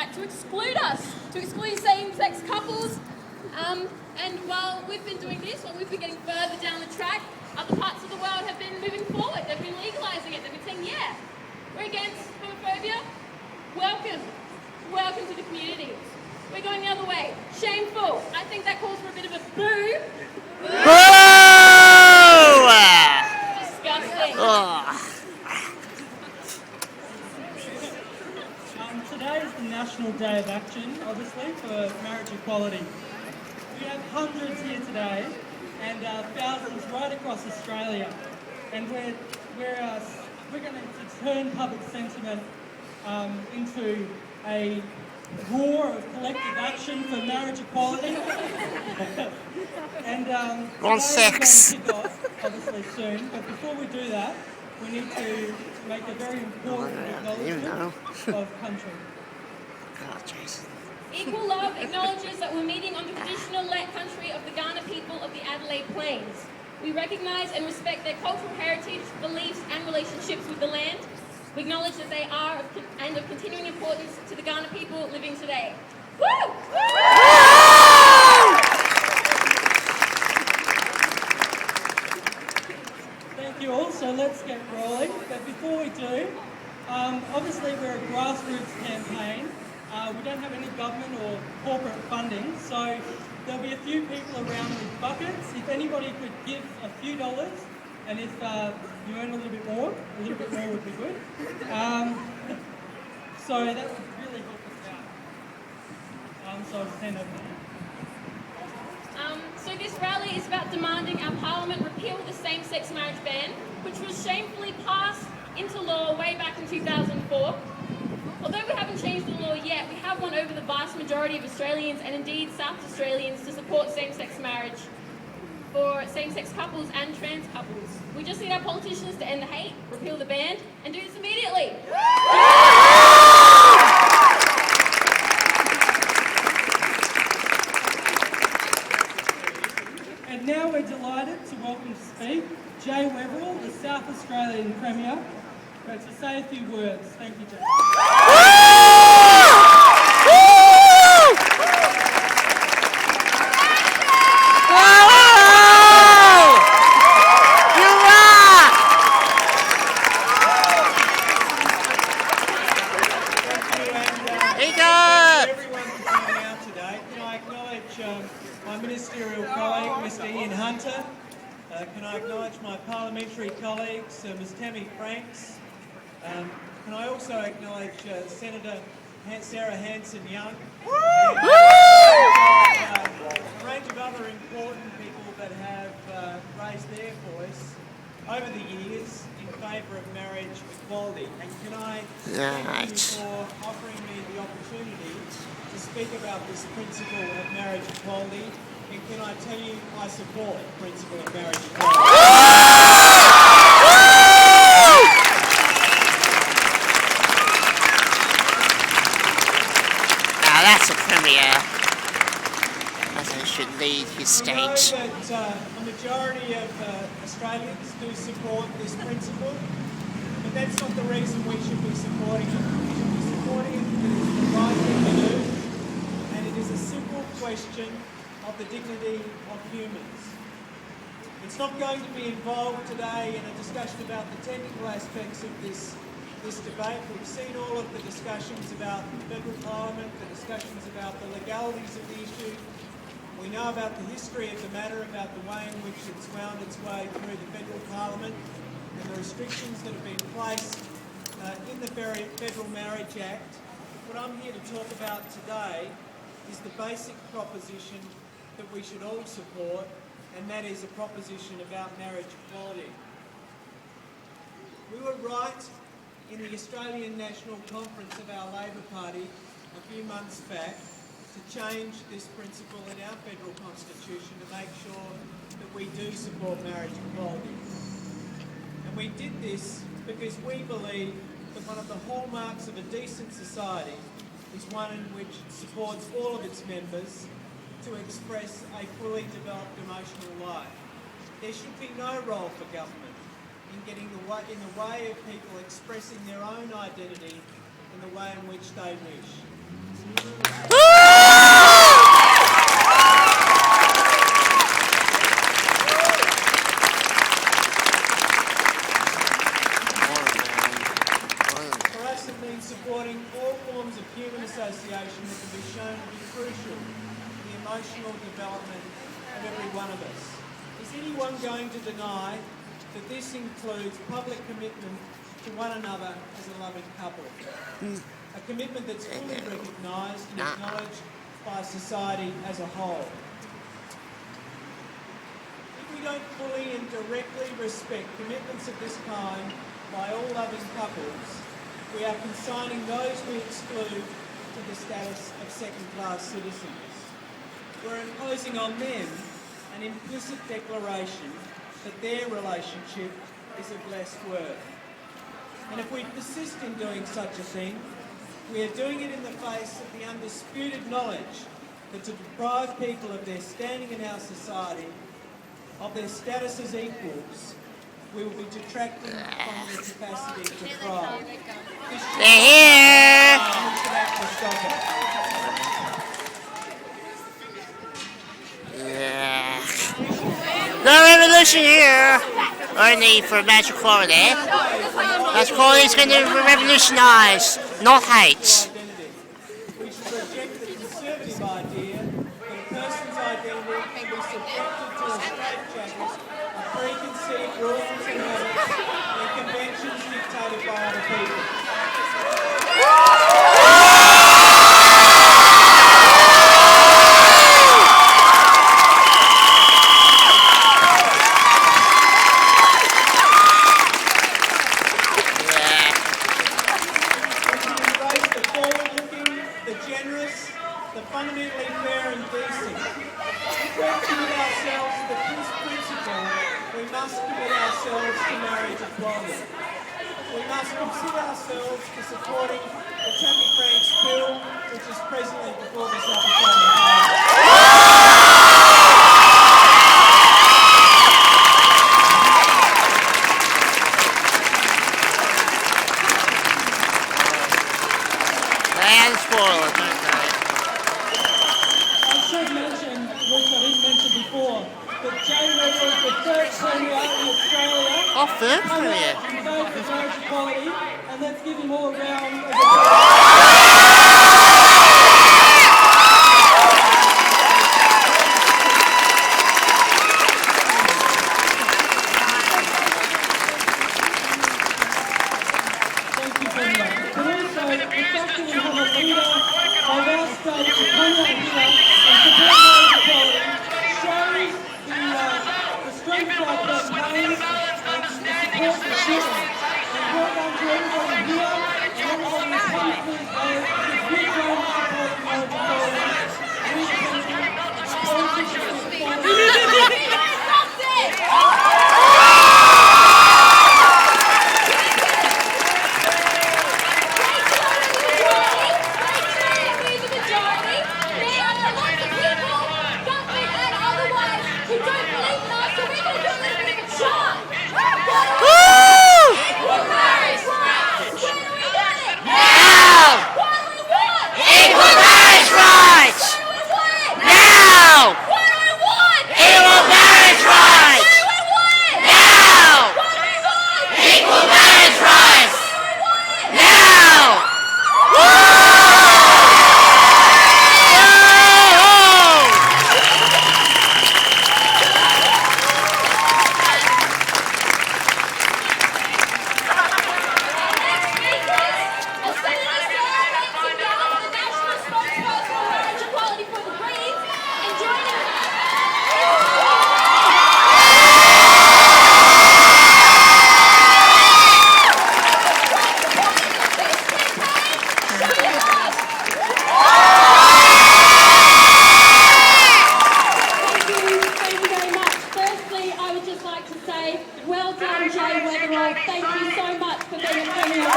Act to exclude us, to exclude same-sex couples. And while we've been doing this, while we've been getting further down the track, other parts of the world have been moving forward. They've been legalising it. They've been saying, yeah, we're against homophobia. Welcome. Welcome to the community. We're going the other way. Shameful. I think that calls for a bit of a boo. Boo! Disgusting. Today is the National Day of Action, obviously, for marriage equality. We have hundreds here today and thousands right across Australia, and we're going to turn public sentiment into a roar of collective action for marriage equality. And on sex. Kick off, obviously soon, but before we do that, we need to make a very important acknowledgement of country. Oh, Jason. Equal Love acknowledges that we're meeting on the traditional country of the Kaurna people of the Adelaide Plains. We recognise and respect their cultural heritage, beliefs and relationships with the land. We acknowledge that they are of continuing importance to the Kaurna people living today. Woo! Thank you all, so let's get rolling. But before we do, obviously we're a grassroots campaign. We don't have any government or corporate funding, so there'll be a few people around with buckets. If anybody could give a few dollars, and if you earn a little bit more would be good. So that would really help us out. So I'll just hand over to you. So this rally is about demanding our Parliament repeal the same-sex marriage ban, which was shamefully passed into law way back in 2004. Although we haven't changed the law yet, we have won over the vast majority of Australians and indeed South Australians to support same-sex marriage for same-sex couples and trans couples. We just need our politicians to end the hate, repeal the ban, and do this immediately. And now we're delighted to welcome to speak Jay Weatherill, the South Australian Premier, to say a few words. Thank you, Jay. Can I acknowledge my parliamentary colleagues, Ms Tammy Franks. Can I also acknowledge Senator Sarah Hanson-Young and a range of other important people that have raised their voice over the years in favour of marriage equality. And can I thank you for offering me the opportunity to speak about this principle of marriage equality. And can I tell you, I support the principle of marriage equality. Now that's a premier. As I should lead his state. We know that a majority of Australians do support this principle, but that's not the reason we should be supporting it. We should be supporting it because it's the right thing to do, and it is a simple question of the dignity of humans. It's not going to be involved today in a discussion about the technical aspects of this debate. We've seen all of the discussions about the federal parliament, the discussions about the legalities of the issue. We know about the history of the matter, about the way in which it's wound its way through the federal parliament and the restrictions that have been placed in the Federal Marriage Act. What I'm here to talk about today is the basic proposition that we should all support, and that is a proposition about marriage equality. We were right in the Australian National Conference of our Labor Party a few months back to change this principle in our federal constitution to make sure that we do support marriage equality. And we did this because we believe that one of the hallmarks of a decent society is one in which it supports all of its members to express a fully developed emotional life. There should be no role for government in getting in the way of people expressing their own identity in the way in which they wish. For us, it means supporting all forms of human association that can be shown to be crucial in the emotional development of every one of us. Is anyone going to deny that this includes public commitment to one another as a loving couple? A commitment that's fully recognised and acknowledged by society as a whole. If we don't fully and directly respect commitments of this kind by all loving couples, we are consigning those we exclude to the status of second-class citizens. We're imposing on them an implicit declaration that their relationship is of less worth. And if we persist in doing such a thing, we are doing it in the face of the undisputed knowledge that to deprive people of their standing in our society, of their status as equals, we will be detracting from their capacity to thrive. They're here! We should act to stop it. No revolution here! Only for match equality. That's equality is going to revolutionise, not hate. We should reject the conservative idea that a person's identity can be subjected to a straitjacket of preconceived rules and habits and conventions dictated by other people. Fundamentally fair and decent. If we're to commit ourselves to this principle, we must commit ourselves to marriage equality. We must consider ourselves to supporting the Tammy Franks bill, which is presently before this Parliament. Third career. Marriage equality, and let's give him all a round of Thank you very much. But also, the fact that we have a leader of our state to come out here and support marriage equality shows the strength of our campaign. Support the children, and well done to everybody here, and everybody who's come to this day, because we're trying to support marriage equality. We can Weatherill, thank you so much for being a premier.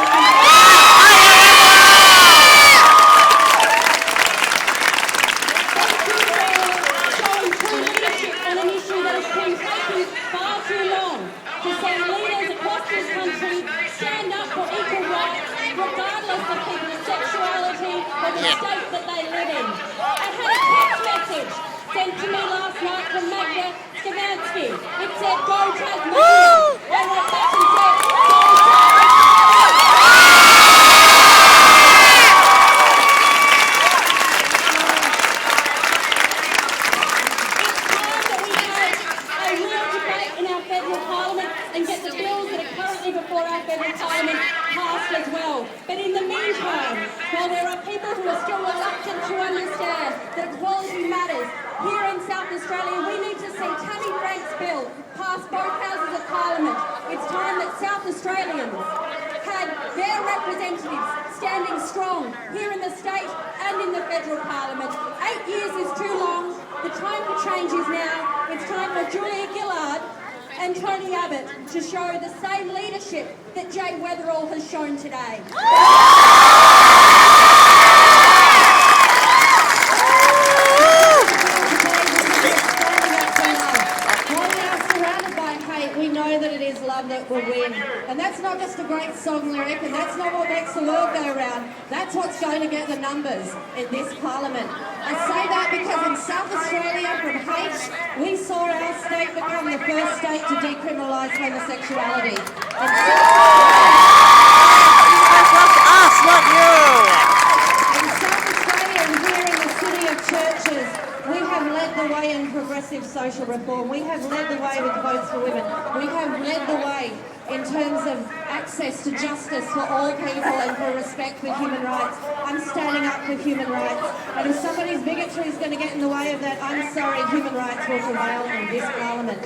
Showing true leadership on an issue that has been taking far too long. To see leaders across this country stand up for equal rights, regardless of people's sexuality or the state that they live in. I had a text message sent to me last night from Magda Skavansky. It said, "Go Tasmania." I went back and said, "Go and get the bills that are currently before our federal parliament passed as well. But in the meantime, while there are people who are still reluctant to understand that equality matters, here in South Australia we need to see Tammy Frank's bill pass both houses of parliament. It's time that South Australians had their representatives standing strong here in the state and in the federal parliament. 8 years is too long. The time for change is now. It's time for Julia Gillard and Tony Abbott to show the same leadership that Jay Weatherill has shown today. We know that it is love that will win. And that's not just a great song lyric, and that's not what makes the world go round. That's what's going to get the numbers in this parliament. I say that because in South Australia, from hate, we saw our state become the first state to decriminalise homosexuality. In South Australia and here in the city of churches, we have led the way in progressive social reform. We have led the way with votes for women. We have led the way in terms of access to justice for all people and for respect for human rights. I'm standing up for human rights. And if somebody's bigotry is going to get in the way of that, I'm sorry, human rights will prevail in this parliament.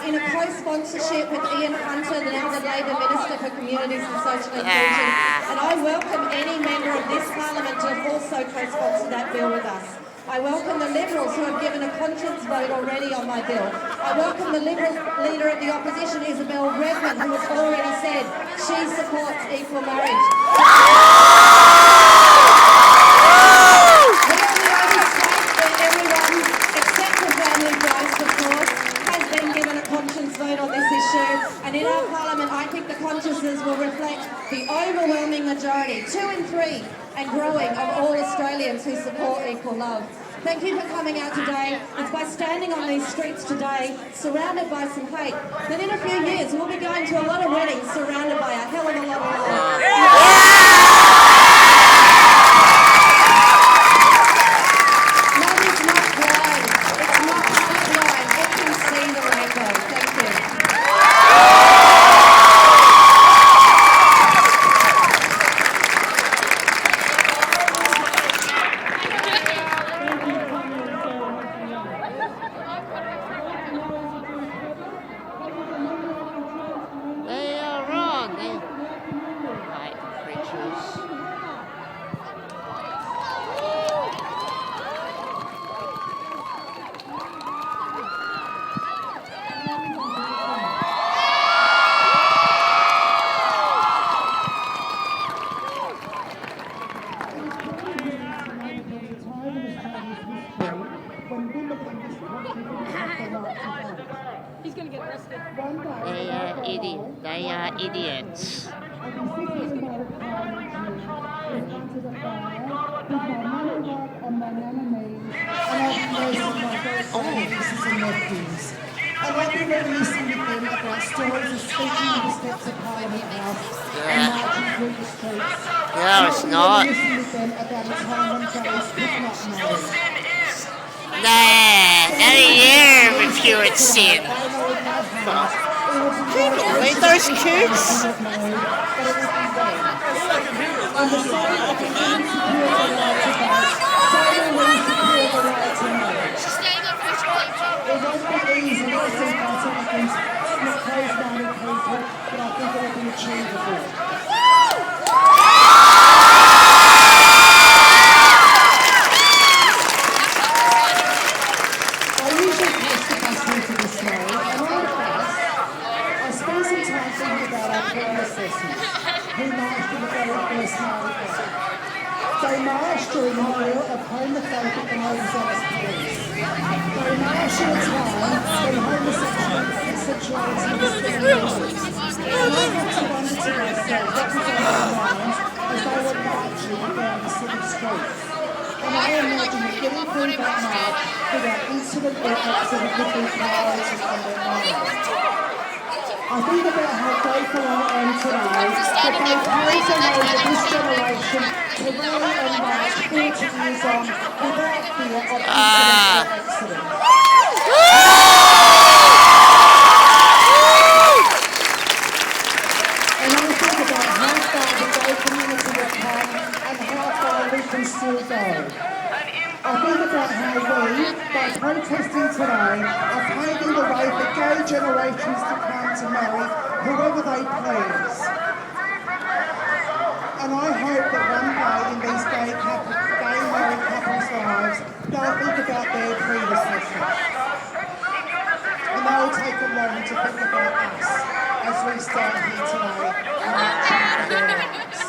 In a co-sponsorship with Ian Hunter, the Adelaide Minister for Communities and Social Inclusion, and I welcome any member of this Parliament to also co-sponsor that bill with us. I welcome the Liberals who have given a conscience vote already on my bill. I welcome the Liberal Leader of the Opposition, Isabel Redmond, who has already said she supports equal marriage. We are the only state where everyone, except for family rights, of course, been given a conscience vote on this issue, and in our parliament I think the consciences will reflect the overwhelming majority, 2 in 3 and growing, of all Australians who support equal love. Thank you for coming out today. It's by standing on these streets today, surrounded by some hate, that in a few years we'll be going to a lot of weddings surrounded by a hell of a lot of love. Love is not blind. It's not colorblind. It can see the rainbow. Thank you. They are wrong. They white creatures. He's going to get arrested. They are idiots. They are idiots. And I've been reminiscing with them about stories of speaking in the steps of Parliament House and marching through the streets. No, it's not. Reminiscing with them about a time when gays could not marry. Nah, only you repudiate sin. Leave those kids. It won't be easy to see consequences from the closed-minded people, but I think it will be achievable. I usually post the bus route to this story, and on the bus, I spent some time thinking about our predecessors, who marched in the very first Māori Day. They marched during the era of homophobic and overzealous police. They marched at a time when homosexuality was still illegal. And I had to wonder to myself what was on their minds as they were marching down the city streets. And I imagine that getting through that march without incident or accident would be priority on their minds. I think about how grateful I am today that they praise and know that this generation to rally and march 40 years on without fear of incident or accident. And I think about how far the gay community have come and how far we can still go. I think about how we, by protesting today, are paving the way for gay generations to come to marry whoever they please. And I hope that one day in these gay married couples' lives, they'll think about their predecessors. And they'll take a moment to think about us as we stand here today and marching for their rights.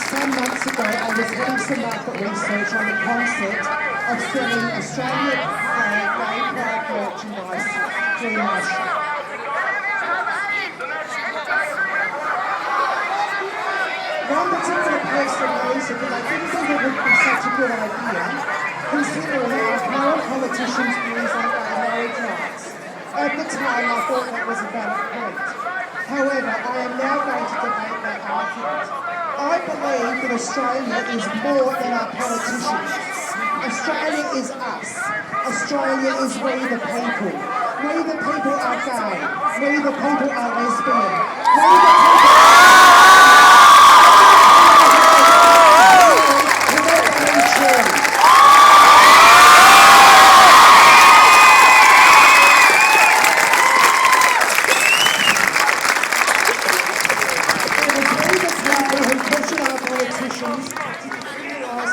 Some months ago, I was doing some market research on the concept of selling Australian gay pride merchandise through my shop. One particular person noted that I didn't think it would be such a good idea, considering our current politicians' views on gay marriage rights. At the time, I thought that was a valid point. However, I am now going to debate that argument. I believe that Australia is more than our politicians. Australia is us. Australia is we the people. We the people are gay. We the people are lesbian. We the people whoever we choose.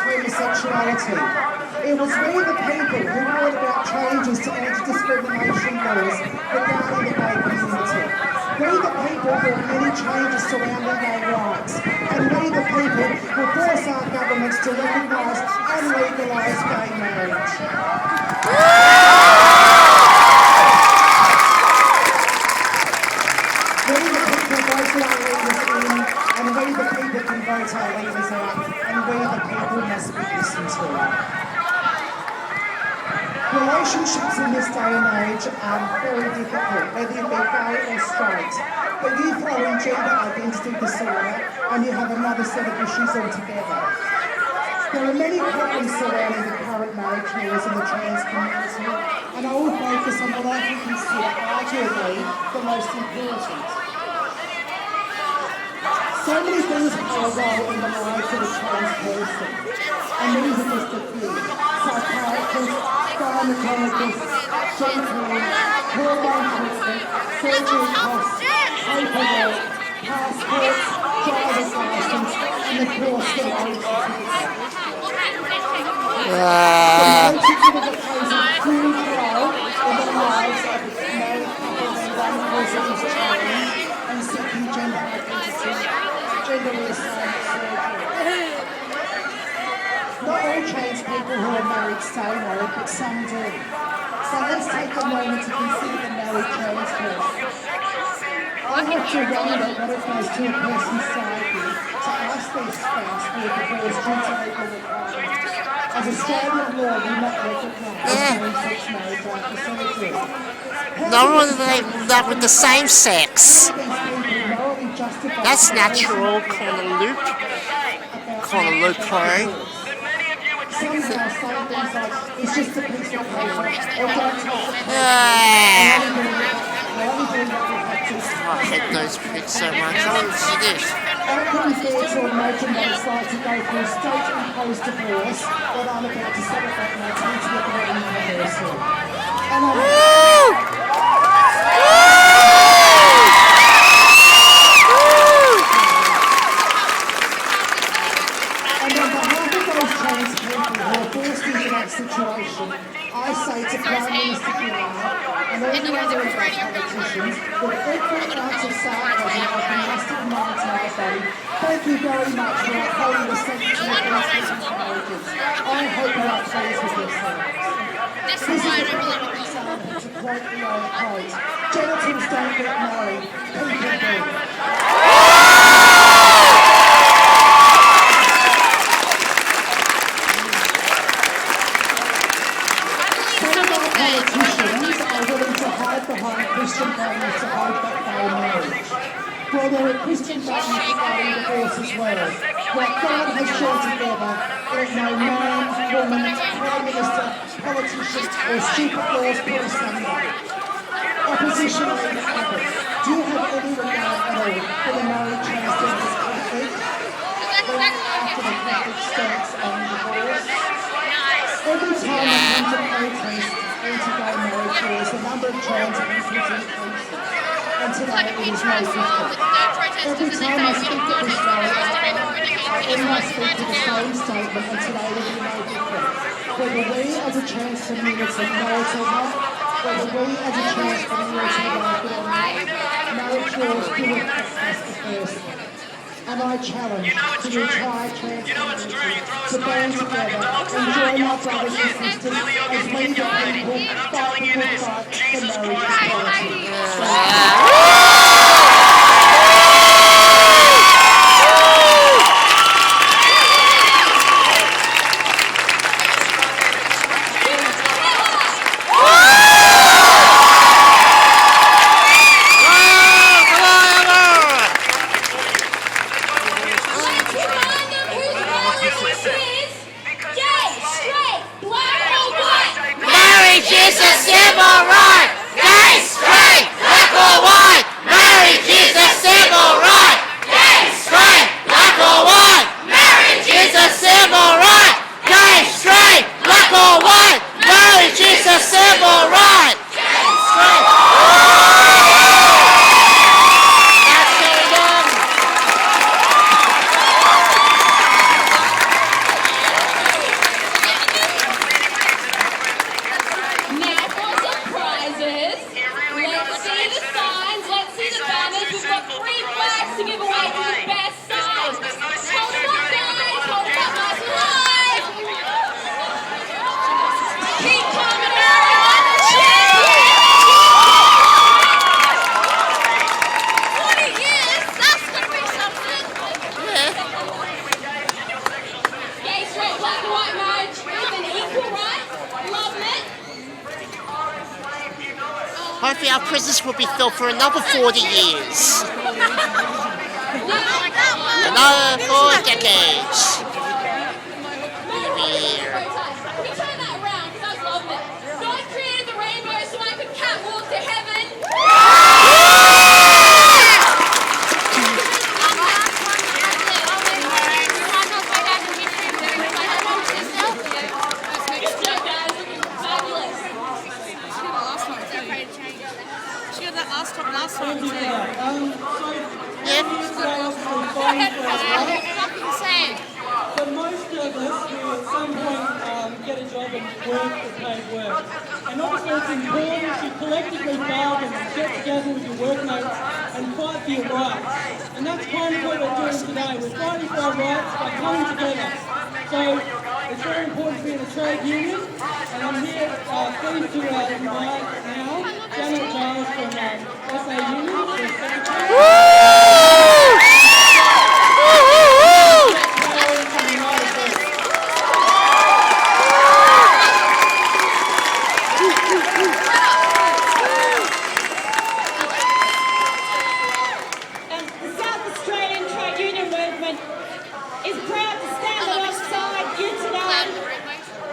Homosexuality. It was we the people who brought about changes to anti-discrimination laws regarding the gay community. We the people brought many changes surrounding gay rights. And we the people will force our governments to recognise and legalise gay marriage. We the people voted our leaders in, and we the people can vote our leaders out, and we the people must be listened to. Relationships in this day and age are very difficult, whether you be gay or straight. But you throw in gender identity disorder, and you have another set of issues altogether. There are many problems surrounding the current marriage laws in the trans community, and I will focus on what I can consider arguably the most important. So many things play a role in the lives of a trans person, and these are just a few. Psychiatrists, gynecologists, GPs, hormone treatment, surgery costs, paperwork, passports, driver's license, and of course the marriage certificate. The marriage certificate plays a huge role in the lives of married couples and one person is challenged and seeking gender identity, gender reassignment surgery. Not all trans people who are married stay married, but some do. So let's take a moment to consider the married trans person. I have to wonder what it does to a person's psyche to ask their spouse for a divorce due to legal requirements. As Australian law will not recognise same-sex marriage after surgery. No one that with the same sex. That's natural, kind of loophole. Somehow saying things like, it's just a piece of paper, or don't touch it. I hate those pigs so much. I want to see this. How can we bear to imagine what it's like to go through a state-imposed divorce when I'm about to celebrate my 20th wedding anniversary? And on behalf of those trans people who are forced into that situation, I say to Prime Minister Gillard and all the other politicians with equal amounts of sarcasm of the massive humanitarian body, thank you very much for upholding the sanctity of these marriages. I hope you are pleased with yourselves. This is a perfect example, to quote the old quote, genitals don't get married, people do. Politicians are willing to hide behind Christian values to hold back gay marriage. Well, there are Christian values regarding divorce as well. What God has joined together, let no man, woman, prime minister, politician or stupid laws put asunder. Opposition leader Abbott, do you have any regard at all for the married transgender conflict? After the Catholic stance on divorce? Every time it comes to protest anti-gay marriage laws, the number of trans infants increases. And today it is no different. Every time I speak to this I speak to the same statement, and today will be no different. Whether we as a trans community know it or not, whether we as a trans community like it or not, marriage laws do affect us the first. And I challenge the entire trans community to band together and join our brothers and sisters as we the people fight the good fight for marriage equality. Hopefully our prisons will be filled for another 40 years. Another 4 decades. But most of us who at some point get a job and work for paid work. And obviously it's important to collectively bargain and get together with your workmates and fight for your rights. And that's kind of what we're doing today. We're fighting for our rights by coming together. So it's very important to be in a trade union. And I'm here pleased to invite now Janet Giles from SA Union, the Secretary.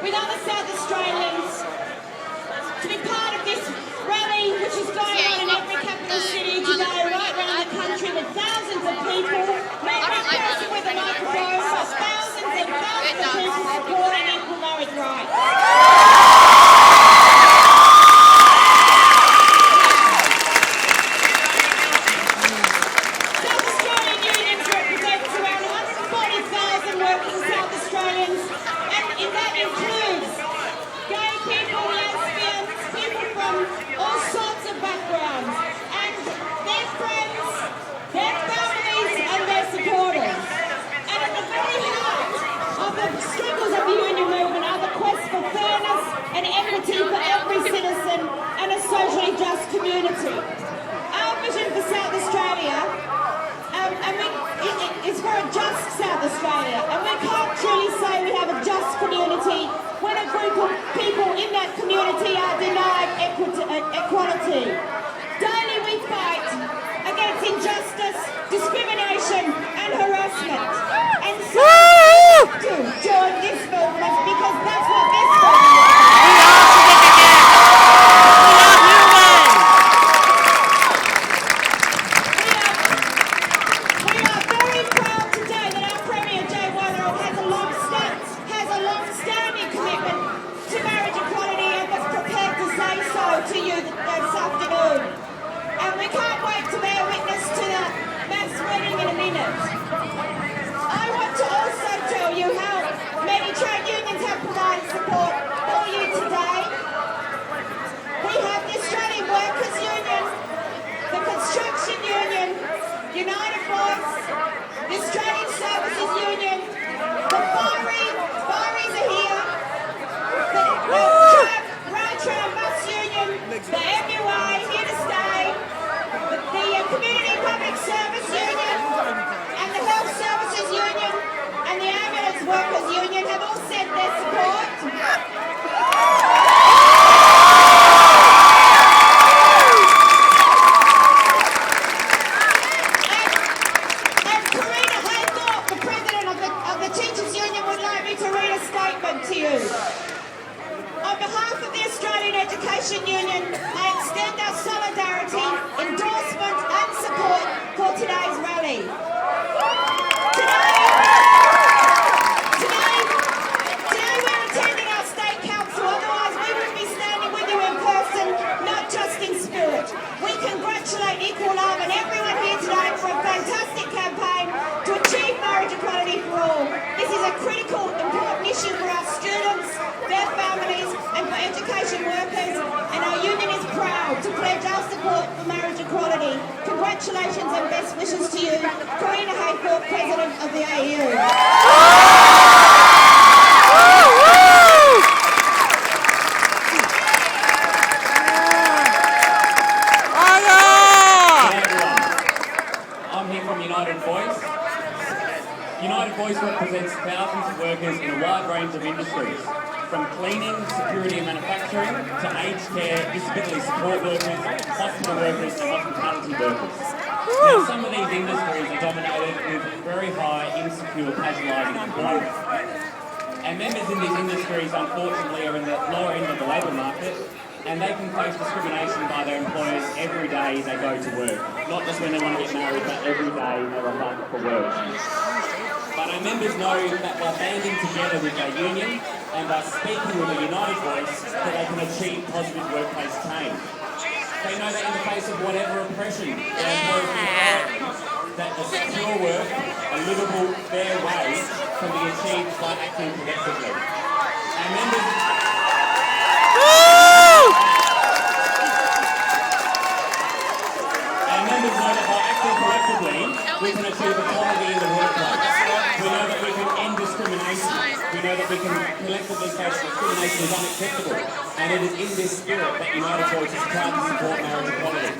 with other South Australians to be part of this rally which is going on in every capital city today, right around the country, with thousands of people, not one person with a microphone, but thousands and thousands of people supporting equal marriage rights. In that includes gay people, lesbians, people from all sorts community. Our vision for South Australia, it's for a just South Australia, and we can't truly say we have a just community when a group of people in that community are denied equality. Daily we fight against injustice, discrimination and harassment. And so to join this movement because that's what this movement is. We are very proud today that our Premier Weatherill has a long-standing commitment to marriage equality and was prepared to say so to you this afternoon. And we can't wait to bear witness to the mass wedding in a minute. I want to also tell you how many trade unions have provided support for you today. We have the Australian Workers Union, the Construction Union, United Voice, the Australian Services Union, the Fireys are here, the Rail Tram Bus Union, the MUA here to stay, the Community Public Service Union, and the Health Services Union, and the Ambulance Workers Union have all sent their support. And Karina Haythorpe, the President of the Teachers Union, would like me to read a statement to you. On behalf of the Australian Education Union, I extend our solidarity, endorsement and support for today's rally. Today we're attending our State Council, otherwise we would be standing with you in person, not just in spirit. We congratulate Equal Love and everyone here today for a fantastic campaign to achieve marriage equality for all. This is a critical, important issue for our students, their families and for education workers, and our union is proud to pledge our support for marriage equality. Congratulations and best wishes to you, Karina Haythorpe, President of the AU. I'm here from United Voice. United Voice represents thousands of workers in a wide range of industries, from cleaning, security and manufacturing, to aged care, disability support workers, hospital workers and hospitality workers. Now, some of these industries are dominated with very high, insecure, casualising employment. And members in these industries, unfortunately, are in the lower end of the labour market, and they can face discrimination by their employers every day they go to work. Not just when they want to get married, but every day they rock up for work. But our members know that by banding together with their union and by speaking with a united voice, that they can achieve positive workplace change. They know that in the face of whatever oppression their employers can that a secure work, a livable, fair wage, can be achieved by acting collectively. Our members know that by acting collectively, we can achieve equality in the workplace. We know that we can end discrimination. We know that we can collectively face discrimination is unacceptable. And it is in this spirit that United Voice is proud to support marriage equality.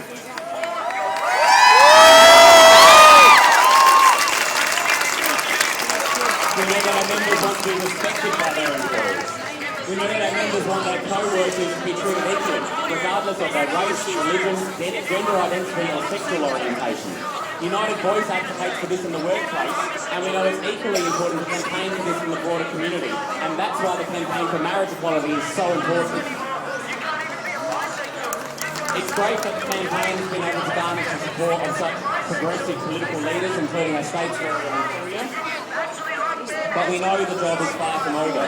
We know that our members want to be respected by their employers. We know that our members want their co-workers to be treated equally, regardless of their race, religion, gender identity or sexual orientation. United Voice advocates for this in the workplace, and we know it's equally important to campaign for this in the broader community, and that's why the campaign for marriage equality is so important. It's great that the campaign has been able to garner the support of such progressive political leaders, including our state's Weatherill and Interior, but we know the job is far from over.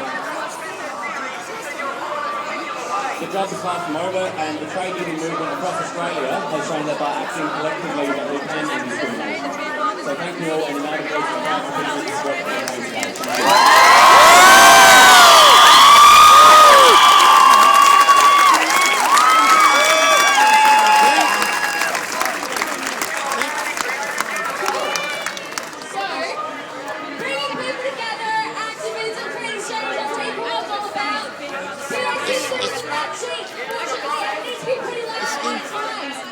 The job is far from over, and the trade union movement across Australia has shown that by acting collectively that we can end discrimination. So thank you all, and United Voice is proud to be with this work campaign today. Thank you. Fortunately, it needs to be pretty loud at all times.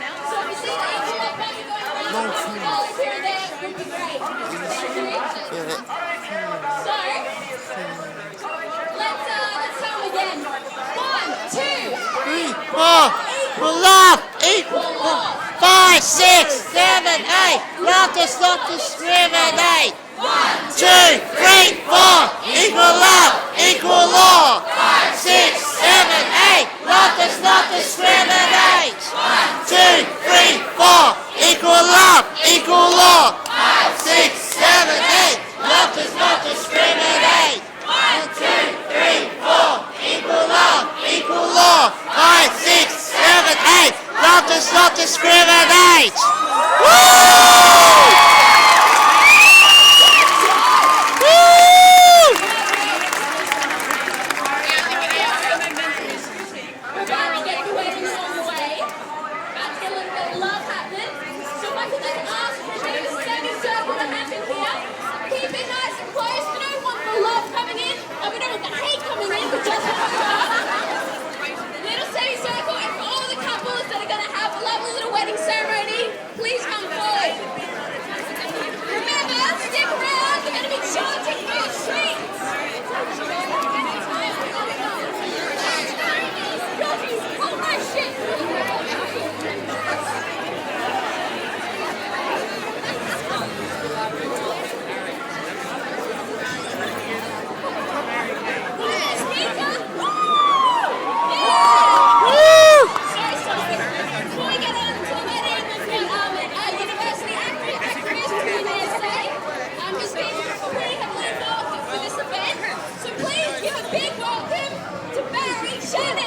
For love, equal law. 5, 6, 7, 8. Love does not discriminate. 1, 2, 3, 4. Equal love, equal law. 5, 6, 7, 8. Love does not discriminate. 1, 2, 3, 4. Equal love, equal law. 5, 6, 7, 8. Love does not discriminate. 1, 2, 3, 4. Equal love, equal law. 5, 6, 7, 8. Love does not discriminate. Woo!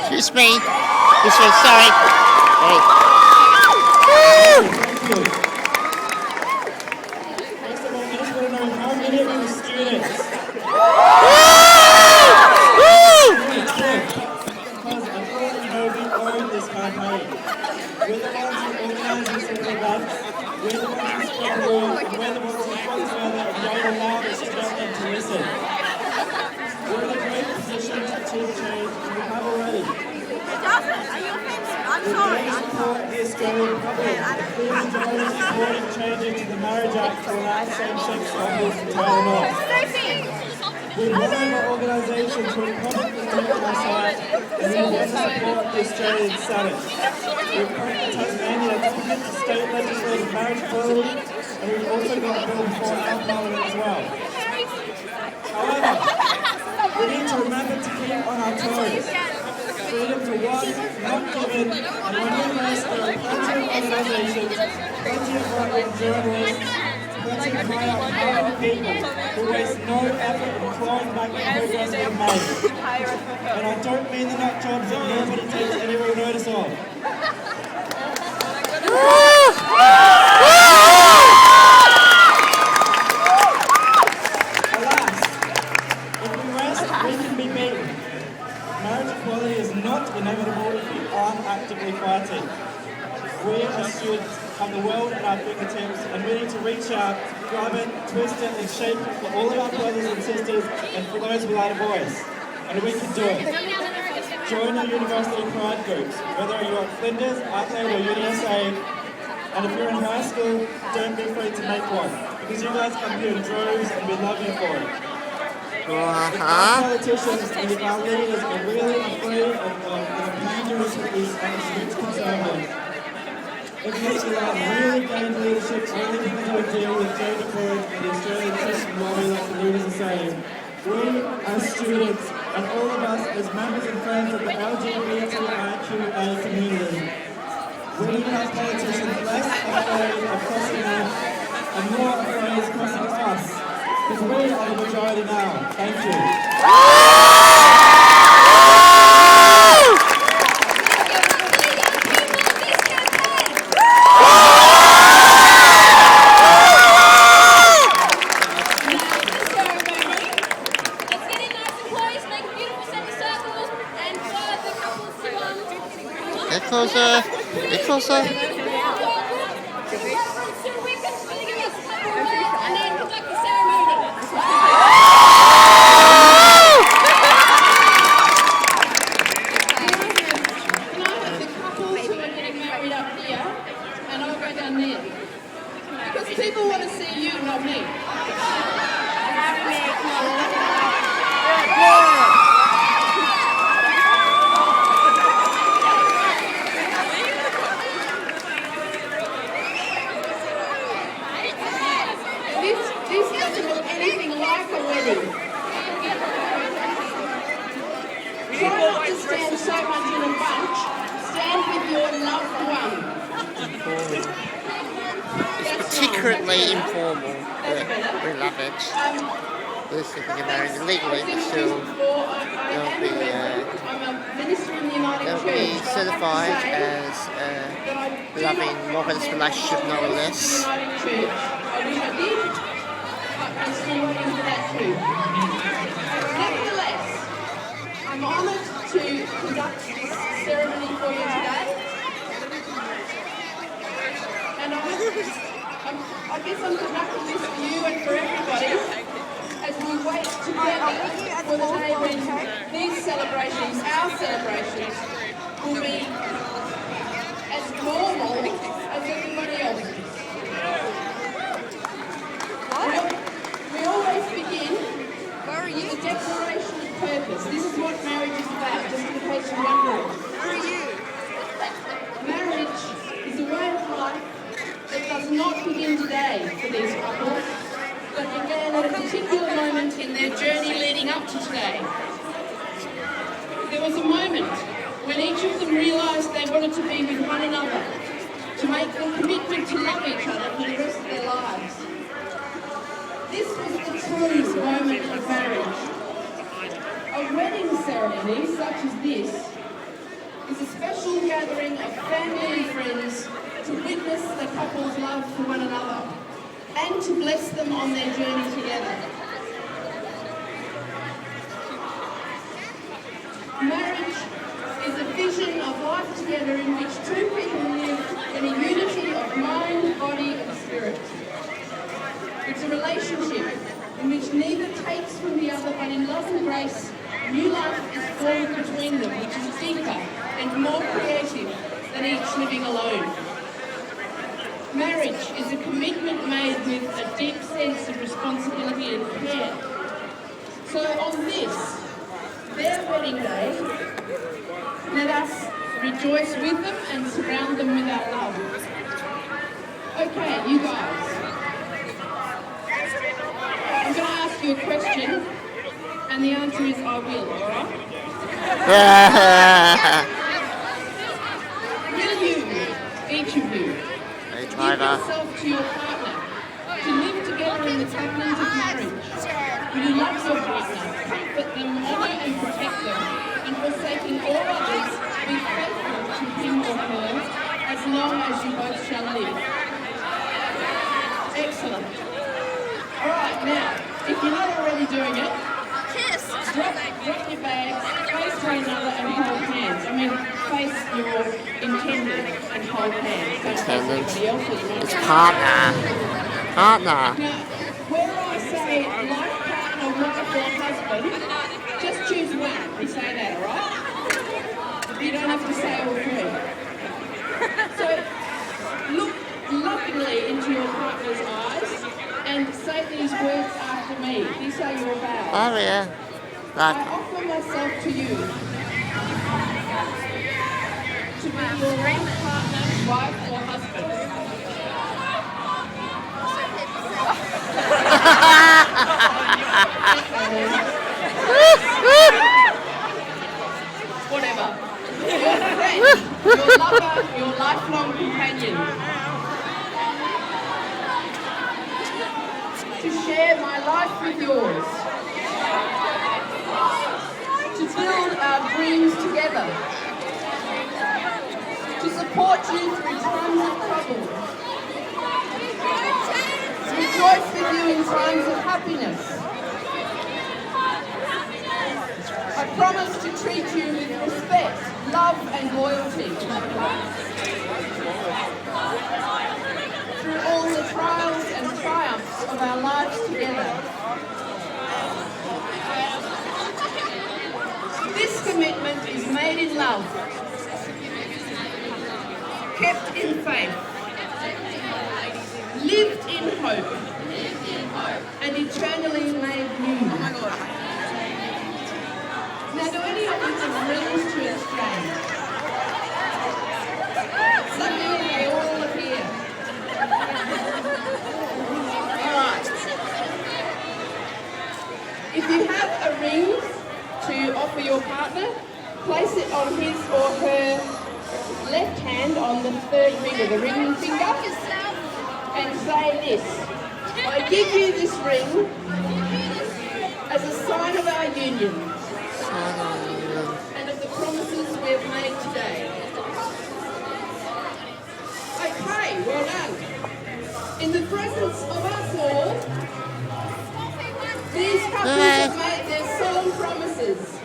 Excuse me. This way, sorry. Hey. First of all, I just want to know how many of you are students? Because I thought you know we own this campaign. We're the ones who organise these sort of events. We're the ones who spread the word, and we're the ones who come together and yell the loudest to get them to listen. We're in a great position to achieve change, and we have already. I'm sorry. Support the Australian public. Clear majority supporting changes to the Marriage Act to allow same-sex couples to tail off. With one of our organisations who are publicly taking our side, and we want to support the Australian Senate. We've come to Tasmania to commit to state legislative marriage equality, and we've also got a bill before our parliament as well. However, we need to remember to keep on our toes. Freedom to one, not given, and when we rest, there are plenty of organisations, plenty of right-wing journalists, plenty of high-up people who waste no effort in clawing back the progress we've made. And I don't mean the nut jobs that nobody takes any real notice of. Alas, if we rest, we can be beaten. Marriage equality is not inevitable if we aren't actively fighting. We as students have the world at our fingertips, and we need to reach out, grab it, twist it and shape it for all of our brothers and sisters and for those without a voice. And we can do it. Join our university pride groups, whether you're at Flinders, Adelaide or UniSA, and if you're in high school, don't be afraid to make one, because you guys come here in droves and we love you for it. If our politicians and if our leaders are really afraid of pandering to these rich conservatives, if they allow really gained leadership only because they deal with gender fluid and the Australian Christian lobby like the leaders are saying, we as students and all of us as members and friends of the LGBTIQA community, we need our politicians less afraid of crossing us and more afraid of crossing us. Because we are the majority now. Thank you. Get closer. Get closer. People want to see you, not me. loved one. Particularly informal, but we love it. This if you get married legally, but still they'll be certified as a loving, morbid relationship, no less. I wish I did, but I'm still waiting for that too. Nevertheless, I'm honoured to conduct this ceremony for you today. And I guess I'm conducting this for you and for everybody as we wait together for the day when these celebrations, our celebrations, will be as normal as everybody else's. We always begin with a declaration of purpose. This is what marriage is about, just in case you're wondering. Marriage is a way of life that does not begin today for these couples, but began at a particular moment in their journey leading up to today. There was a moment when each of them realised they wanted to be with one another, to make the commitment to love each other for the rest of their lives. This was the true moment of marriage. A wedding ceremony such as this is a special gathering of family and friends to witness the couple's love for one another and to bless them on their journey together. Marriage is a vision of life together in which two people live in a unity of mind, body and spirit. It's a relationship in which neither takes from the other, but in love and grace, new life is formed between them, which is deeper and more creative than each living alone. Marriage is a commitment made with a deep sense of responsibility and care. So on this, their wedding day, let us rejoice with them and surround them with our love. Okay, you guys. I'm going to ask you a question, and the answer is I will, alright? Will you, each of you, give yourself to your partner to live together in the covenant of marriage? Will you love your partner, comfort them, honour and protect them, and forsaking all others, be faithful to him or her as long as you both shall live? Excellent. Alright, now, if you're not already doing it, drop your bags, face one another and hold hands. I mean, face your intended and hold hands. Don't face anybody else that you want. It's partner. Partner. Now, where I say life partner, wife or husband, just choose one and say that, alright? You don't have to say all three. So, look lovingly into your partner's eyes and say these words after me. These are your vows. Oh yeah. I offer myself to you to be your life partner, wife or husband. Whatever. Your friend, your lover, your lifelong companion. To share my life with yours. To build our dreams together. To support you through times of trouble. To rejoice with you in times of happiness. I promise to treat you with respect, love and loyalty. Through all the trials and triumphs of our lives together. This commitment is made in love, kept in faith, lived in hope, and eternally made new. Now, do any of you have rings to exchange? Luckily, they all appear. Alright. If you have a ring to offer your partner, place it on his or her left hand on the third finger, the ring finger, and say this. I give you this ring as a sign of our union and of the promises we have made today. Okay, well done. In the presence of us all, these couples have made their solemn promises.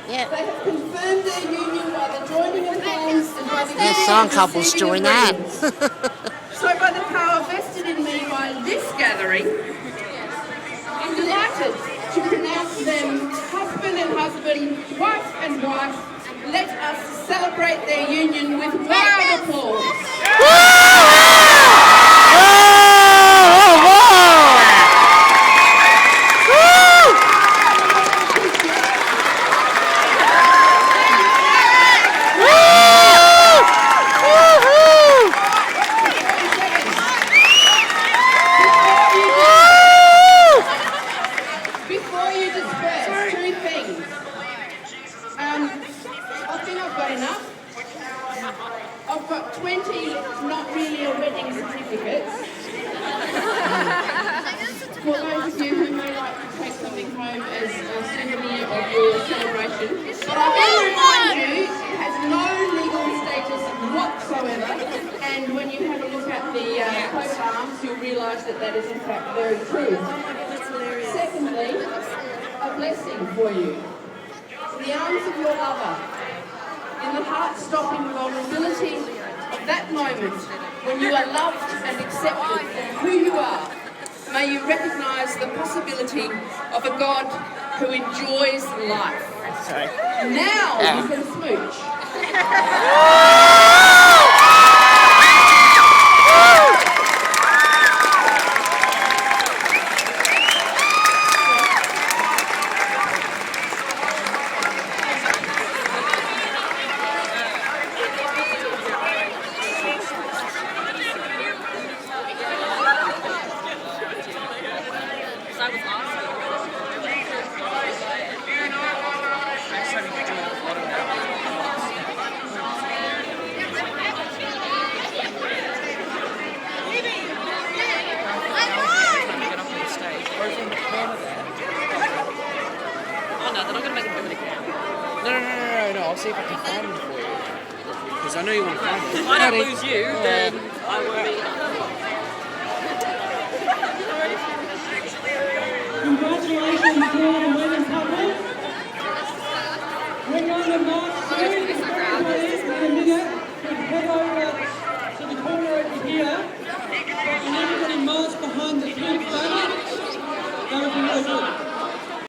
Yeah. They have confirmed their union by the joining of hands and by the Yeah, some couples join that. So by the power vested in me by this gathering, I'm delighted to pronounce them husband and husband, wife and wife. Let us celebrate their union with wild applause. I've got 20 not really a wedding certificates. For those of you who may like to take something home as a souvenir of your celebration. But I will remind you, it has no legal status whatsoever. And when you have a look at the coat of arms, you'll realise that that is in fact very true. Secondly, a blessing for you. The arms of your lover. In the heart-stopping vulnerability of that moment when you are loved and accepted for who you are, may you recognise the possibility of a God who enjoys life. Sorry. Now you can smooch. No, I'll see if I can find them for you. Because I know you want to find them. If I don't lose you, then I will be... Congratulations to all the wedding couple. We're going to march through